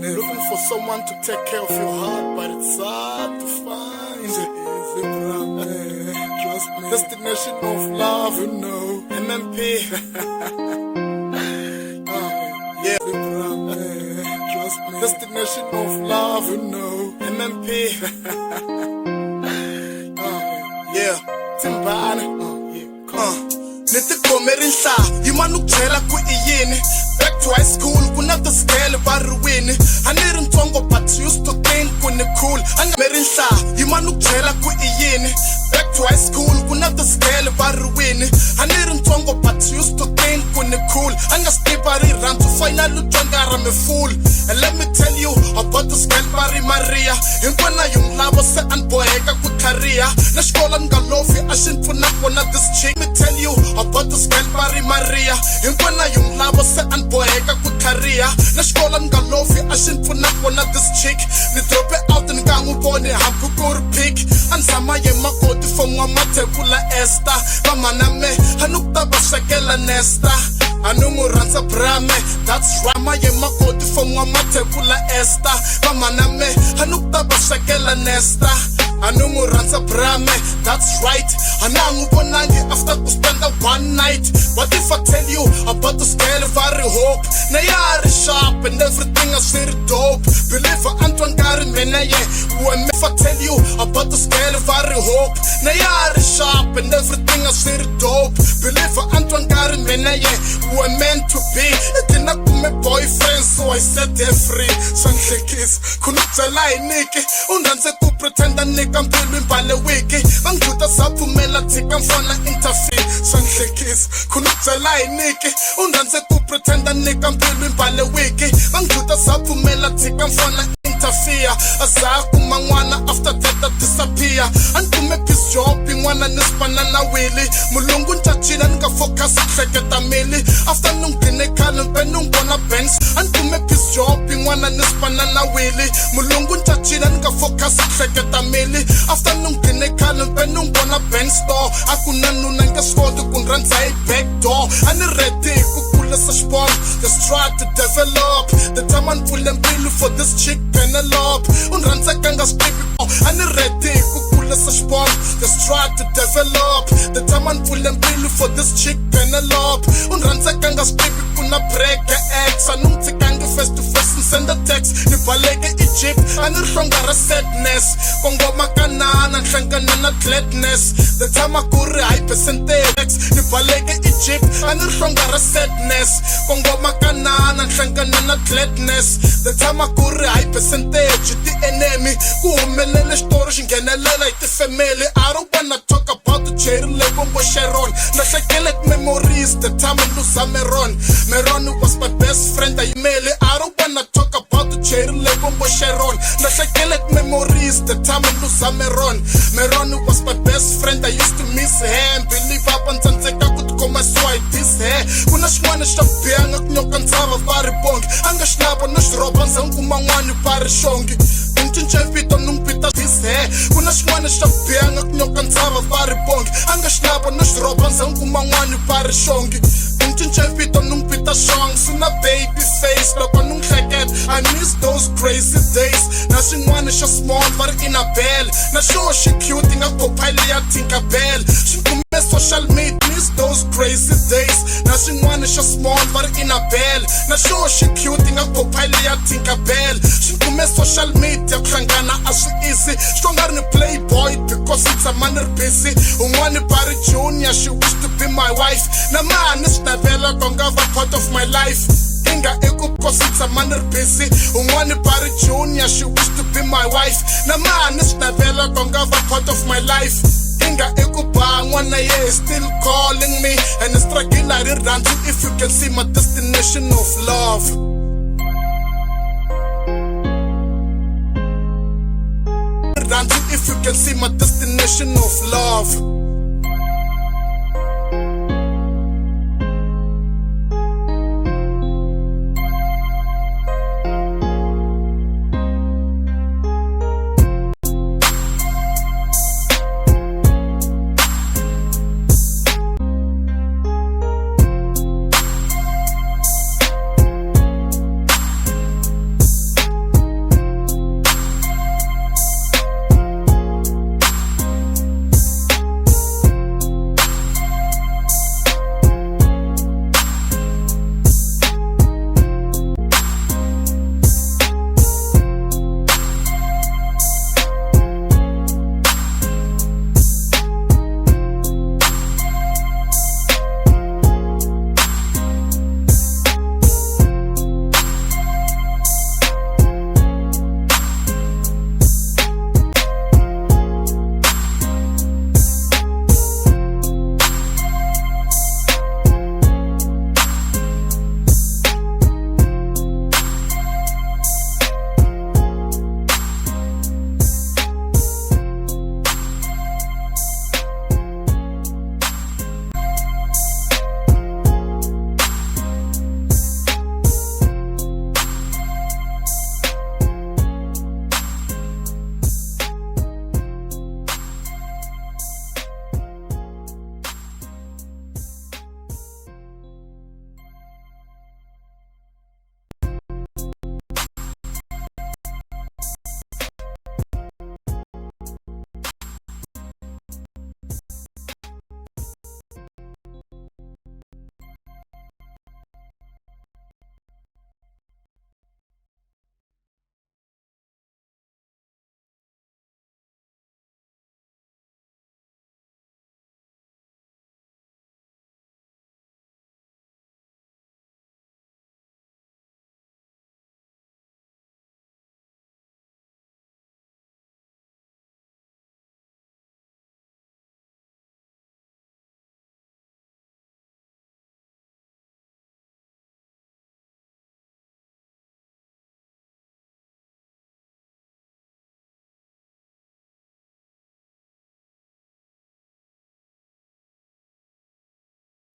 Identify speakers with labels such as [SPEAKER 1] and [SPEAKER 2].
[SPEAKER 1] Looking for someone to take care of your heart, but it's hard to find. Easy, bro. Trust me. Destination of love, you know. MMP. Yeah, bro. Trust me. Destination of love, you know. MMP. Yeah, Timbani. Nitigomerisha, yimanu kjela ku iyini. Back to high school, kunata scale baruwini. Anirin tongo but used to think kuni cool. Angamerisha, yimanu kjela ku iyini. Back to high school, kunata scale baruwini. Anirin tongo but used to think kuni cool. Anga stipari ran to final utwangara me fool. And let me tell you about the scale bari Maria. Inkwana yung labo se anboheka ku career. Nashkola ngalofi ashinfuna kona this chick. Let me tell you about the scale bari Maria. Inkwana yung labo se anboheka ku career. Nashkola ngalofi ashinfuna kona this chick. Ni drop it out and gangu bone hampu kuru pick. Ansama ye makoti from wamate kula esta. Vamana me hanukta bashakela nesta. Anungu ransa brame, that's rama ye makoti from wamate kula esta. Vamana me hanukta bashakela nesta. Anungu ransa brame, that's right. Anangu bonangi after to spend one night. What if I tell you about the scale of our hope? Nayari sharp and everything is very dope. Believe Antoine Gary Menaye. If I tell you about the scale of our hope? Nayari sharp and everything is very dope. Believe Antoine Gary Menaye. We're meant to be. It didn't come my boyfriend, so I set her free. Sanhle kiss, kunutela iniki. Undanze ku pretenda nika mpilwi mbale wiki. Bangjuta sapumela tika mfana interfere. Sanhle kiss, kunutela iniki. Undanze ku pretenda nika mpilwi mbale wiki. Bangjuta sapumela tika mfana interfere. Azaku mangwana after that disappear. Antume peace job ingwana nispana na wili. Mulungu nchachina nika focus kreketa mili. After nungine kalem pe nungona banks. Antume peace job ingwana nispana na wili. Mulungu nchachina nika focus kreketa mili. After nungine kalem pe nungona banks store. Akuna nuna nka skodu kunranza I back door. Ani ready kukula sa sport. Just try to develop. The time I'm pulling bill for this chick Penelope. Unranza kanga speak. Ani ready kukula sa sport. Just try to develop. The time I'm pulling bill for this chick Penelope. Unranza kanga speak kuna break ex. Anumti kanga face to face and send a text. Nibaleke Egypt. Ani rongara sadness. Kongo makanana nhlangana na gladness. The time I kuri high percentage. Nibaleke Egypt. Ani rongara sadness. Kongo makanana nhlangana na gladness. The time I kuri high percentage. The enemy. Kuhumelele story shingenelela ite family. I don't wanna talk about the cherry level with Sharon. Nahlekele memories. The time I lose Meron. Meron was my best friend. I don't wanna talk about the cherry level with Sharon. Nahlekele memories. The time I lose Meron. Meron was my best friend. I used to miss him. Believe up and Tanteka could come my swipe this hair. Kuna shwana shabia ngaknyoka ntava vari bongi. Anga shnaba nashroba nzangu mangwani pari shongi. Nchivito numpita this hair. Kuna shwana shabia ngaknyoka ntava vari bongi. Anga shnaba nashroba nzangu mangwani pari shongi. Nchivito numpita shong. Sina baby face. Loko nungleket. I miss those crazy days. Nashingwana sha small var in a bell. Nasho she cute inga kopile ya tinka bell. Shinkume social media. Miss those crazy days. Nashingwana sha small var in a bell. Nasho she cute inga kopile ya tinka bell. Shinkume social media klangana as easy. Stronger than playboy because it's a man busy. Umwani pari junior she wished to be my wife. Na man is navela gongava part of my life. Inga eko cause it's a man busy. Umwani pari junior she wished to be my wife. Na man is navela gongava part of my life. Inga eko ba ngwana ye still calling me. And it's struggle I run to if you can see my destination of love. If you can see my destination of love.